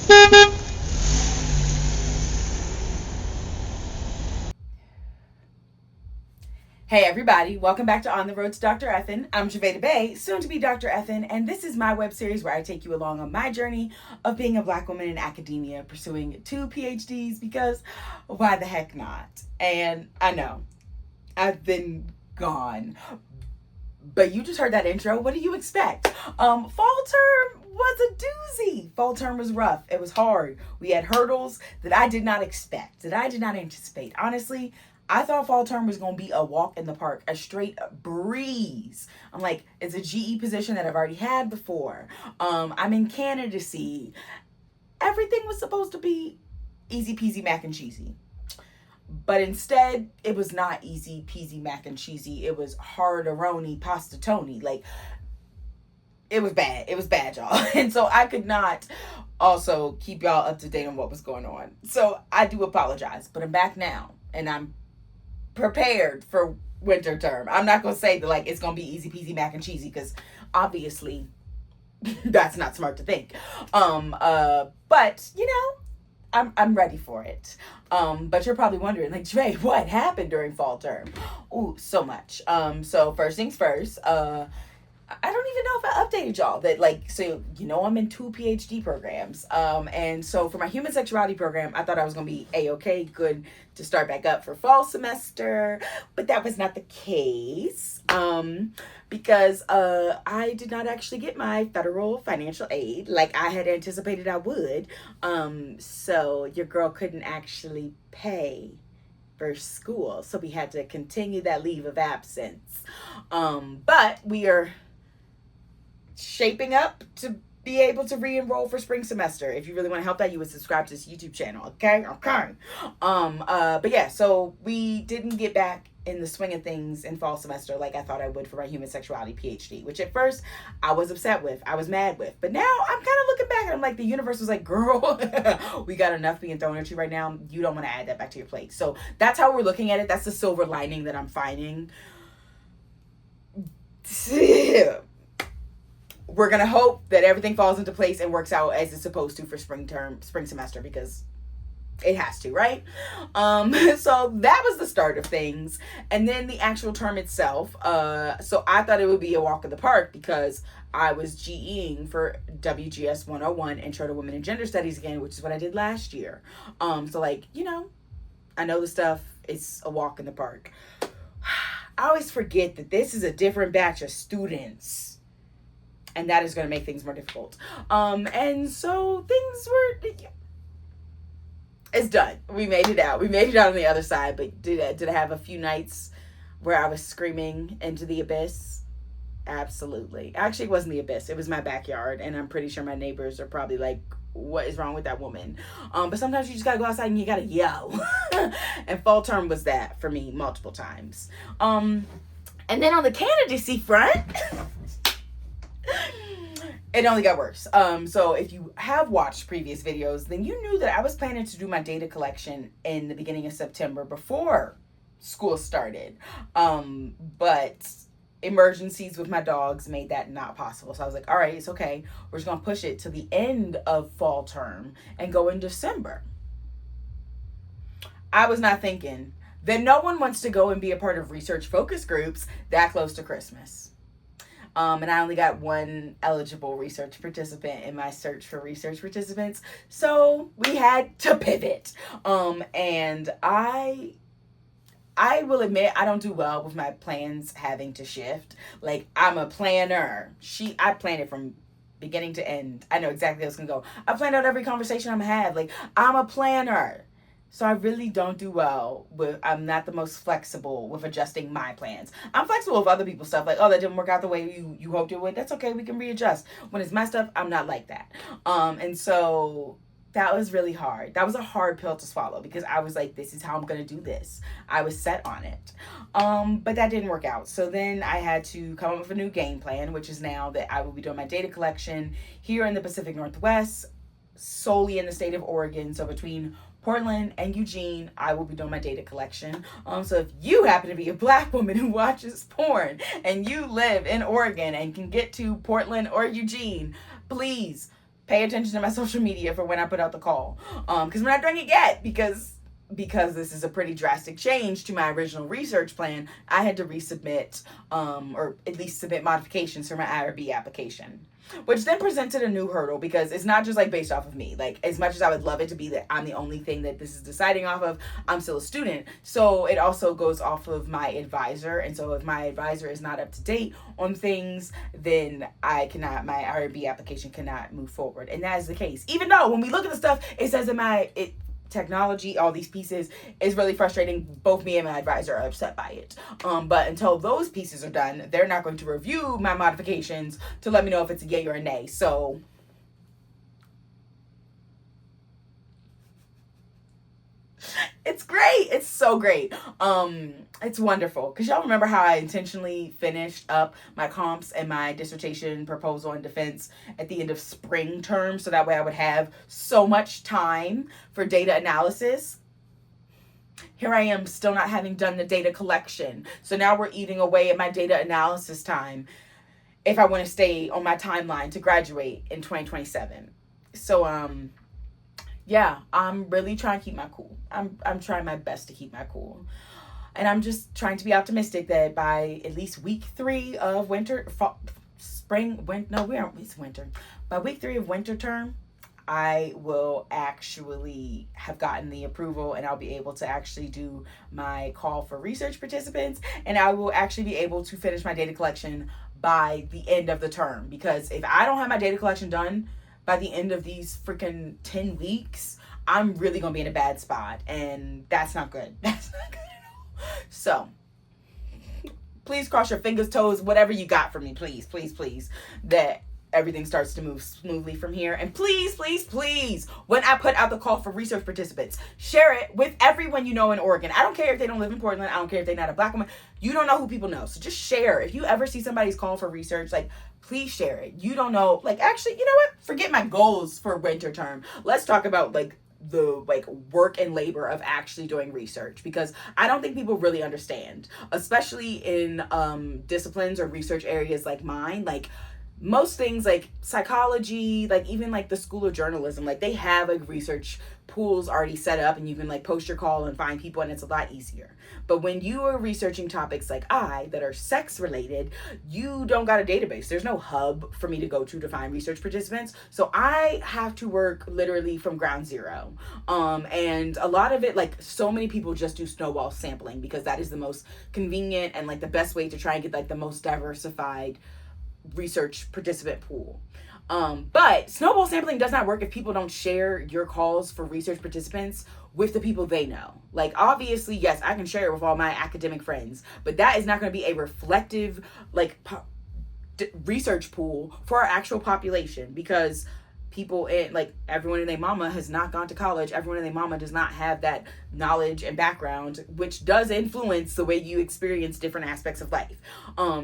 Hey everybody, welcome back to On the Road to Dr. Ethan. I'm Javeda Bay, soon to be Dr. Ethan, and this is my web series where I take you along on my journey of being a black woman in academia, pursuing 2 PhDs because why the heck not? And I know, I've been gone, but you just heard that intro. What do you expect? Fall term was a doozy. Fall term was rough. It was hard. We had hurdles that I did not expect, that I did not anticipate. Honestly, I thought fall term was going to be a walk in the park, a straight breeze. I'm like, it's a GE position that I've already had before. I'm in candidacy. Everything was supposed to be easy peasy mac and cheesy. But instead, it was not easy peasy mac and cheesy. It was harderoni pasta tony. Like, it was bad. It was bad, y'all. And so I could not also keep y'all up to date on what was going on. So I do apologize, but I'm back now and I'm prepared for winter term. I'm not going to say that like it's going to be easy peasy mac and cheesy because obviously that's not smart to think. But you know, I'm ready for it. But you're probably wondering, like, Dre, what happened during fall term? Ooh, so much. So first things first, I don't even know if I updated y'all that like, so you know I'm in 2 PhD programs. And so for my human sexuality program, I thought I was gonna be a-okay, good to start back up for fall semester, but that was not the case. Because I did not actually get my federal financial aid like I had anticipated I would. So your girl couldn't actually pay for school, so we had to continue that leave of absence. But we are shaping up to be able to re-enroll for spring semester. If you really want to help that, you would subscribe to this YouTube channel. Okay. But yeah, so we didn't get back in the swing of things in fall semester like I thought I would for my human sexuality PhD, which at first I was upset with, I was mad with, but now I'm kind of looking back and I'm like, the universe was like, girl, we got enough being thrown at you right now. You don't want to add that back to your plate. So that's how we're looking at it. That's the silver lining that I'm finding. We're gonna hope that everything falls into place and works out as it's supposed to for spring semester, because it has to, right? So that was the start of things. And then the actual term itself, so I thought it would be a walk in the park because I was GEing for WGS 101, Intro to Women and Gender Studies again, which is what I did last year. So like, you know, I know the stuff. It's a walk in the park. I always forget that this is a different batch of students, and that is going to make things more difficult. And so things were, it's done. We made it out. We made it out on the other side. But did I have a few nights where I was screaming into the abyss? Absolutely. Actually, it wasn't the abyss. It was my backyard, and I'm pretty sure my neighbors are probably like, what is wrong with that woman? But sometimes you just gotta go outside and you gotta yell. And fall term was that for me multiple times. And then on the candidacy front, it only got worse. So if you have watched previous videos, then you knew that I was planning to do my data collection in the beginning of September before school started. But emergencies with my dogs made that not possible. So I was like, all right, it's okay. We're just going to push it to the end of fall term and go in December. I was not thinking that no one wants to go and be a part of research focus groups that close to Christmas. And I only got one eligible research participant in my search for research participants. So we had to pivot. And I will admit I don't do well with my plans having to shift. Like, I'm a planner. I plan it from beginning to end. I know exactly how it's gonna go. I planned out every conversation I'm gonna have. Like, I'm a planner. So I really don't do well with, I'm not the most flexible with adjusting my plans. I'm flexible with other people's stuff. Like, oh, that didn't work out the way you hoped it would. That's okay. We can readjust. When it's my stuff, I'm not like that. And so that was really hard. That was a hard pill to swallow because I was like, this is how I'm going to do this. I was set on it. But that didn't work out. So then I had to come up with a new game plan, which is now that I will be doing my data collection here in the Pacific Northwest, solely in the state of Oregon. So between Portland and Eugene, I will be doing my data collection. So if you happen to be a black woman who watches porn and you live in Oregon and can get to Portland or Eugene, please pay attention to my social media for when I put out the call. Because we're not doing it yet because this is a pretty drastic change to my original research plan. I had to resubmit, or at least submit modifications for my IRB application, which then presented a new hurdle because it's not just like based off of me. Like, as much as I would love it to be that I'm the only thing that this is deciding off of, I'm still a student. So it also goes off of my advisor. And so if my advisor is not up to date on things, then my IRB application cannot move forward. And that is the case. Even though when we look at the stuff, it says in technology, all these pieces is really frustrating. Both me and my advisor are upset by it. But until those pieces are done, they're not going to review my modifications to let me know if it's a yay or a nay. So it's great. It's so great. It's wonderful. Because y'all remember how I intentionally finished up my comps and my dissertation proposal and defense at the end of spring term, so that way I would have so much time for data analysis. Here I am still not having done the data collection. So now we're eating away at my data analysis time if I want to stay on my timeline to graduate in 2027. So, yeah, I'm really trying to keep my cool. I'm trying my best to keep my cool. And I'm just trying to be optimistic that by at least week 3 of winter, it's winter. By week 3 of winter term, I will actually have gotten the approval and I'll be able to actually do my call for research participants, and I will actually be able to finish my data collection by the end of the term. Because if I don't have my data collection done by the end of these freaking 10 weeks, I'm really going to be in a bad spot, and that's not good. That's not good at all. So please cross your fingers, toes, whatever you got for me, please, that everything starts to move smoothly from here. And please, when I put out the call for research participants, share it with everyone you know in Oregon. I don't care if they don't live in Portland. I don't care if they're not a Black woman. You don't know who people know. So just share. If you ever see somebody's call for research, like, please share it. You don't know. Like, actually, you know what? Forget my goals for winter term. Let's talk about, like, the work and labor of actually doing research, because I don't think people really understand, especially in disciplines or research areas like mine. Like, most things like psychology, like even like the School of Journalism, like they have like research pools already set up and you can like post your call and find people, and it's a lot easier. But when you are researching topics like that are sex related, you don't got a database. There's no hub for me to go to find research participants. So I have to work literally from ground zero. And a lot of it, like, so many people just do snowball sampling because that is the most convenient and like the best way to try and get like the most diversified research participant pool. But snowball sampling does not work if people don't share your calls for research participants with the people they know. Like, obviously, yes, I can share it with all my academic friends, but that is not going to be a reflective like research pool for our actual population, because people in, like, everyone and their mama has not gone to college. Everyone and their mama does not have that knowledge and background, which does influence the way you experience different aspects of life.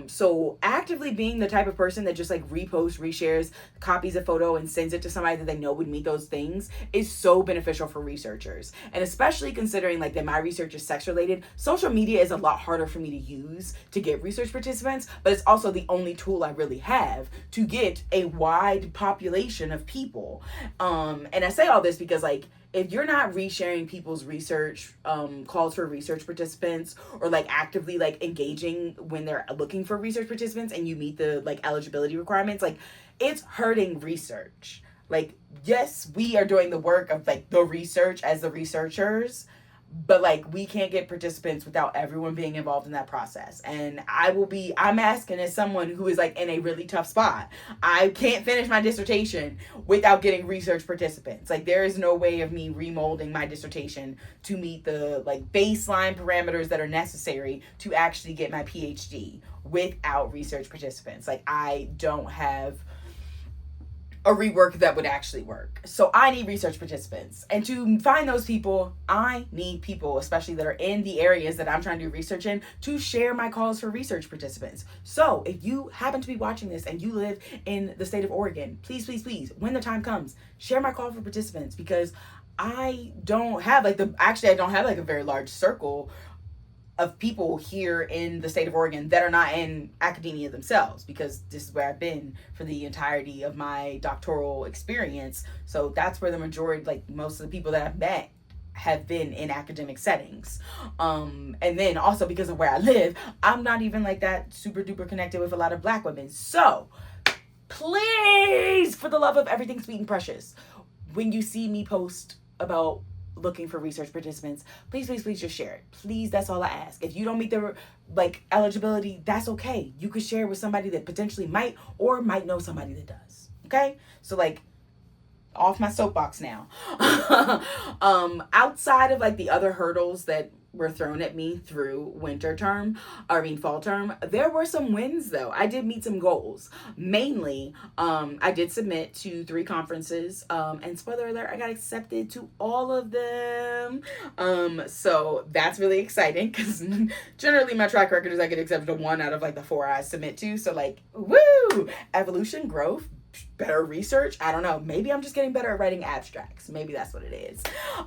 So actively being the type of person that just like reposts, reshares, copies a photo and sends it to somebody that they know would meet those things is so beneficial for researchers. And especially considering like that my research is sex related, social media is a lot harder for me to use to get research participants, but it's also the only tool I really have to get a wide population of people. And I say all this because, like, if you're not resharing people's research calls for research participants, or like actively like engaging when they're looking for research participants and you meet the like eligibility requirements, like, it's hurting research. Like, yes, we are doing the work of like the research as the researchers, but like we can't get participants without everyone being involved in that process. And I'm asking as someone who is like in a really tough spot. I can't finish my dissertation without getting research participants. Like, there is no way of me remolding my dissertation to meet the like baseline parameters that are necessary to actually get my PhD without research participants. Like, I don't have a rework that would actually work. So I need research participants. And to find those people, I need people, especially that are in the areas that I'm trying to do research in, to share my calls for research participants. So if you happen to be watching this and you live in the state of Oregon, please, when the time comes, share my call for participants, because I don't have like a very large circle of people here in the state of Oregon that are not in academia themselves, because this is where I've been for the entirety of my doctoral experience. So that's where the majority, like most of the people that I've met, have been in academic settings. And then also because of where I live, I'm not even like that super duper connected with a lot of Black women. So please, for the love of everything sweet and precious, when you see me post about looking for research participants, please, please, please just share it. Please, that's all I ask. If you don't meet the like eligibility, that's okay. You could share it with somebody that potentially might or might know somebody that does. Okay? So like, off my soapbox now. Outside of like the other hurdles that were thrown at me through fall term, there were some wins though. I did meet some goals. Mainly, I did submit to 3 conferences, and spoiler alert, I got accepted to all of them. So that's really exciting, because generally my track record is I get accepted to 1 out of like the 4 I submit to. So like, woo! Evolution, growth, better research. I don't know. Maybe I'm just getting better at writing abstracts. Maybe that's what it is.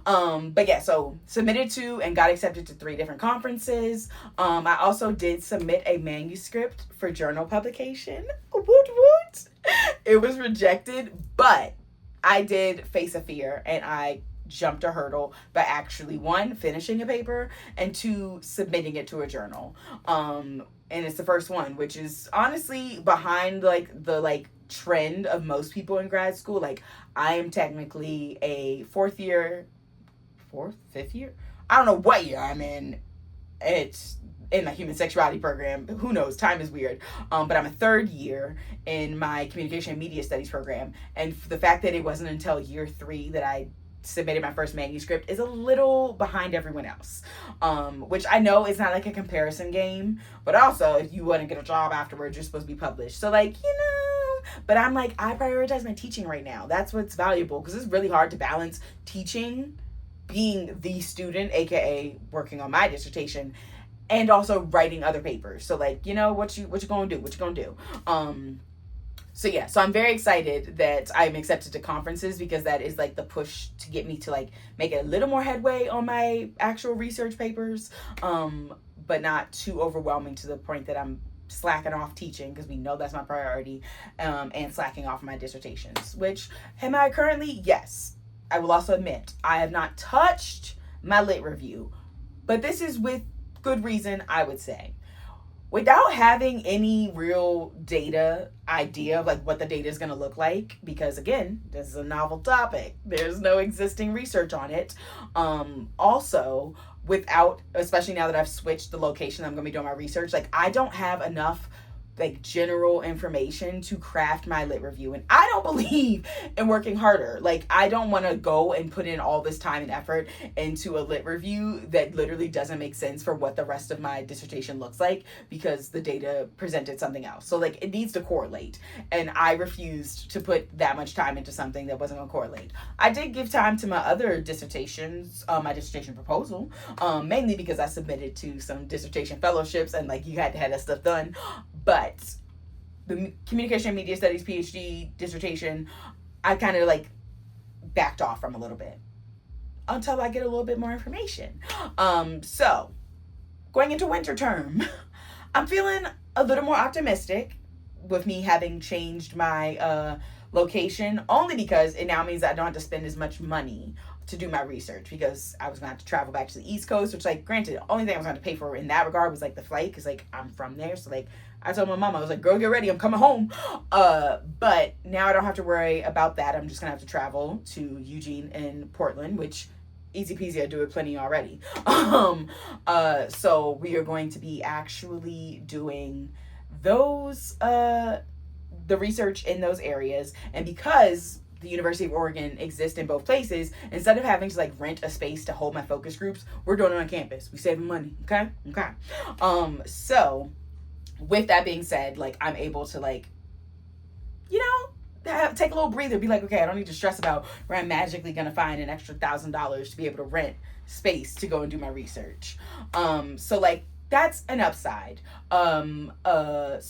But yeah, so submitted to and got accepted to 3 different conferences. I also did submit a manuscript for journal publication. Woot woot. It was rejected, but I did face a fear, and I jumped a hurdle by actually 1, finishing a paper, and 2, submitting it to a journal. And it's the first one, which is honestly behind like the trend of most people in grad school. Like, I am technically a 5th year, I don't know what year I'm in. It's in my human sexuality program. Who knows? Time is weird. But I'm a 3rd year in my communication and media studies program. And the fact that it wasn't until year 3 that I submitted my first manuscript is a little behind everyone else, which I know is not like a comparison game, but also if you want to get a job afterwards, you're supposed to be published. So like, but I'm like, I prioritize my teaching right now. That's what's valuable, because it's really hard to balance teaching, being the student, aka working on my dissertation, and also writing other papers. So like, what you gonna do? So yeah, so I'm very excited that I'm accepted to conferences, because that is like the push to get me to like make a little more headway on my actual research papers, but not too overwhelming to the point that I'm slacking off teaching, because we know that's my priority, and slacking off my dissertations, which am I currently? Yes. I will also admit I have not touched my lit review, but this is with good reason, I would say. Without having any real data idea of like what the data is going to look like, because again, this is a novel topic. There's no existing research on it. Also, without, especially now that I've switched the location I'm going to be doing my research, like I don't have enough like general information to craft my lit review, and I don't believe in working harder. Like, I don't want to go and put in all this time and effort into a lit review that literally doesn't make sense for what the rest of my dissertation looks like, because the data presented something else. So like, it needs to correlate, and I refused to put that much time into something that wasn't going to correlate. I did give time to my other dissertations, my dissertation proposal, mainly because I submitted to some dissertation fellowships, and like, you had to have that stuff done. But the communication and media studies PhD dissertation, I kind of like backed off from a little bit until I get a little bit more information. So going into winter term, I'm feeling a little more optimistic with me having changed my location, only because it now means that I don't have to spend as much money to do my research, because I was going to have to travel back to the East Coast, which, like, granted, the only thing I was going to pay for in that regard was like the flight, because like I'm from there. So like, I told my mom, I was like, girl, get ready, I'm coming home. But now I don't have to worry about that. I'm just gonna have to travel to Eugene and Portland, which easy peasy, I do it plenty already. So we are going to be actually doing those the research in those areas. And because the University of Oregon exists in both places, instead of having to like rent a space to hold my focus groups, we're doing it on campus. We saving money. Okay. So with that being said, like, I'm able to like, take a little breather, be like, okay, I don't need to stress about where I'm magically gonna find an extra $1,000 to be able to rent space to go and do my research. So like, that's an upside. So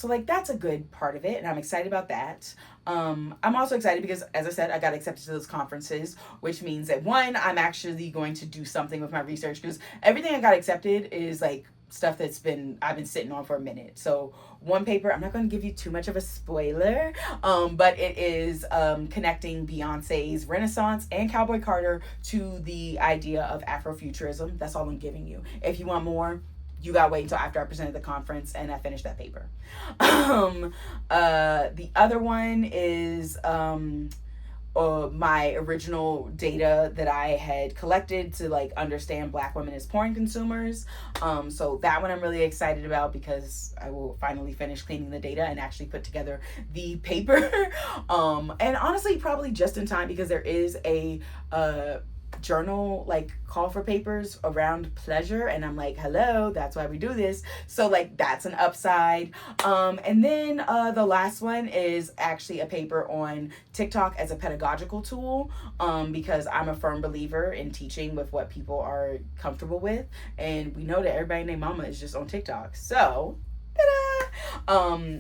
like, that's a good part of it, and I'm excited about that. I'm also excited because, as I said, I got accepted to those conferences, which means that, one, I'm actually going to do something with my research, because everything I got accepted is like stuff I've been sitting on for a minute. So one paper, I'm not going to give you too much of a spoiler, but it is connecting Beyonce's Renaissance and Cowboy Carter to the idea of Afrofuturism. That's all I'm giving you. If you want more, you gotta wait until after I presented the conference and I finished that paper. The other one is my original data that I had collected to like understand Black women as porn consumers. So that one I'm really excited about because I will finally finish cleaning the data and actually put together the paper. And honestly, probably just in time because there is a journal like call for papers around pleasure, and I'm like, hello, that's why we do this. So like that's an upside. And then the last one is actually a paper on TikTok as a pedagogical tool, because I'm a firm believer in teaching with what people are comfortable with, and we know that everybody and their mama is just on TikTok. So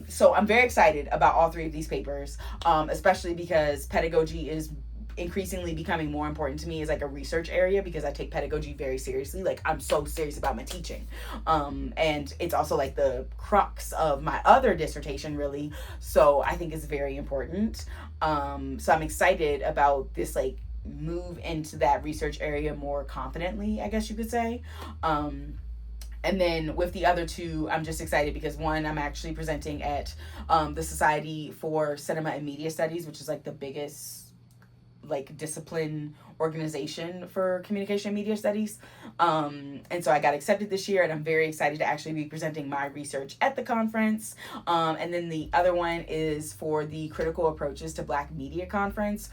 so I'm very excited about all three of these papers, especially because pedagogy is increasingly becoming more important to me as like a research area, because I take pedagogy very seriously. Like I'm so serious about my teaching, and it's also like the crux of my other dissertation really, so I think it's very important. So I'm excited about this like move into that research area more confidently, I guess you could say. And then with the other two, I'm just excited because one, I'm actually presenting at the Society for Cinema and Media Studies, which is like the biggest like discipline organization for communication and media studies. And so I got accepted this year, and I'm very excited to actually be presenting my research at the conference. And then the other one is for the Critical Approaches to Black Media Conference,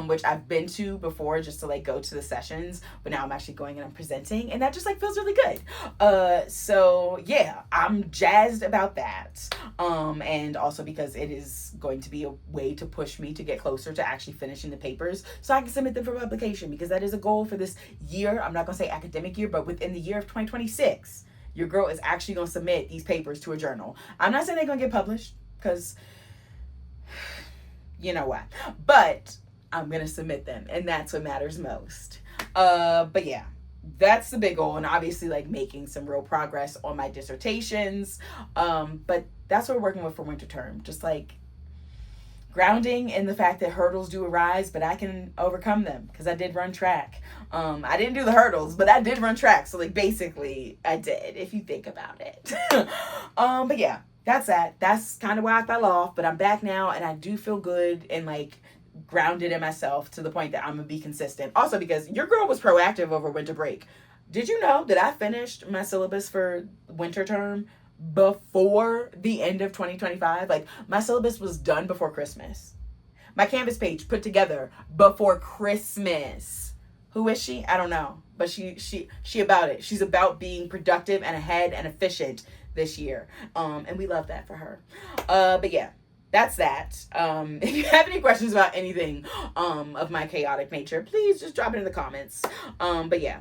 which I've been to before just to like go to the sessions, but now I'm actually going and I'm presenting, and that just like feels really good. So yeah, I'm jazzed about that. And also because it is going to be a way to push me to get closer to actually finishing the papers so I can submit them for publication, because that is a goal for this year. I'm not going to say academic year, but within the year of 2026, your girl is actually going to submit these papers to a journal. I'm not saying they're going to get published, because you know why, but I'm going to submit them, and that's what matters most. But yeah, that's the big goal, and obviously like making some real progress on my dissertations. But that's what we're working with for winter term. Just like grounding in the fact that hurdles do arise, but I can overcome them because I did run track. I didn't do the hurdles, but I did run track. So like basically I did, if you think about it. But yeah, that's that. That's kind of why I fell off, but I'm back now, and I do feel good and like grounded in myself to the point that I'm gonna be consistent. Also because your girl was proactive over winter break. Did you know that I finished my syllabus for winter term before the end of 2025? Like my syllabus was done before Christmas. My Canvas page put together before Christmas. Who is she? I don't know, but she about it. She's about being productive and ahead and efficient this year. And we love that for her. But yeah, that's that. If you have any questions about anything of my chaotic nature, please just drop it in the comments. But yeah,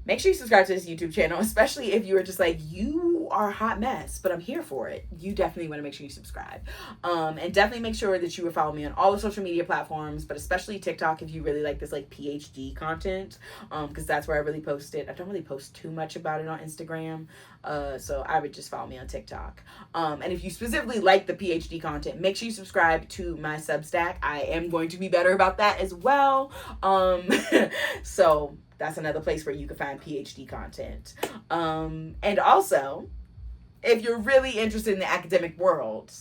make sure you subscribe to this YouTube channel, especially if you are just like, you are a hot mess, but I'm here for it. You definitely want to make sure you subscribe. And definitely make sure that you would follow me on all the social media platforms, but especially TikTok if you really like this like PhD content, because that's where I really post it. I don't really post too much about it on Instagram, so I would just follow me on TikTok. And if you specifically like the PhD content, make sure you subscribe to my Substack. I am going to be better about that as well. So that's another place where you can find PhD content. And also, if you're really interested in the academic world,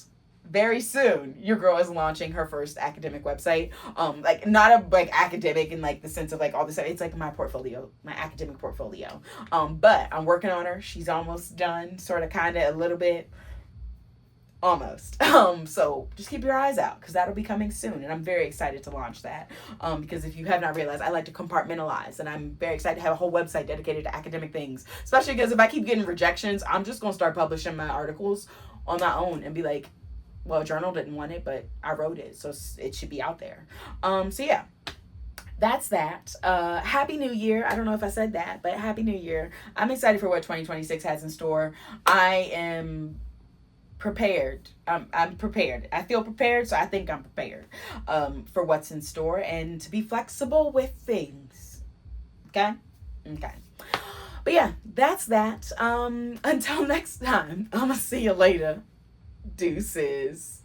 very soon your girl is launching her first academic website. Like not a like academic in like the sense of like all this stuff. It's like my portfolio, my academic portfolio. But I'm working on her. She's almost done, sort of, kind of, a little bit. Almost. So just keep your eyes out, because that'll be coming soon, and I'm very excited to launch that. Because if you have not realized, I like to compartmentalize, and I'm very excited to have a whole website dedicated to academic things, especially because if I keep getting rejections, I'm just gonna start publishing my articles on my own and be like, well, a journal didn't want it, but I wrote it, so it should be out there. So yeah, that's that. Happy New Year. I don't know if I said that, but Happy New Year. I'm excited for what 2026 has in store. I am prepared. I'm prepared. I feel prepared, so I think I'm prepared for what's in store, and to be flexible with things. Okay. But But yeah, that's that. Until next time, I'm gonna see you later. Deuces.